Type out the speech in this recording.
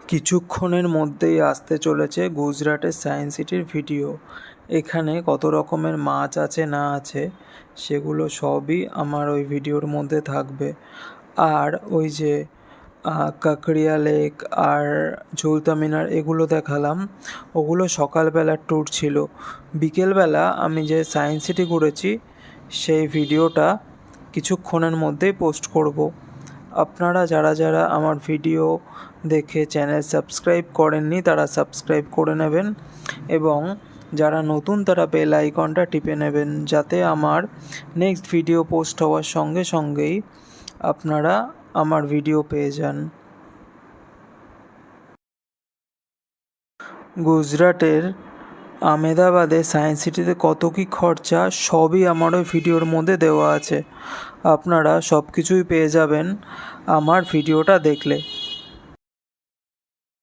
কিছুক্ষণের মধ্যেই আসতে চলেছে গুজরাটের সায়েন্স সিটির ভিডিও। এখানে কত রকমের মাছ আছে না আছে সেগুলো সবই আমার ওই ভিডিওর মধ্যে থাকবে। আর ওই যে কাকড়িয়া লেক আর ঝুলতা মিনার এগুলো দেখালাম, ওগুলো সকালবেলার ট্যুর ছিল। বিকেলবেলা আমি যে সায়েন্স সিটি ঘুরেছি সেই ভিডিওটা কিছুক্ষণের মধ্যেই পোস্ট করব। আপনারা যারা যারা আমার ভিডিও দেখে চ্যানেল সাবস্ক্রাইব করেননি তারা সাবস্ক্রাইব করে নেবেন, এবং যারা নতুন তারা বেল আইকনটা টিপে নেবেন, যাতে আমার নেক্সট ভিডিও পোস্ট হওয়ার সঙ্গে সঙ্গেই আপনারা আমার ভিডিও পেয়ে যান। গুজরাটের আহমেদাবাদে সায়েন্স সিটিতে কত কী খরচা সবই আমার ওই ভিডিওর মধ্যে দেওয়া আছে। আপনারা সব কিছুই পেয়ে যাবেন আমার ভিডিওটা দেখলে।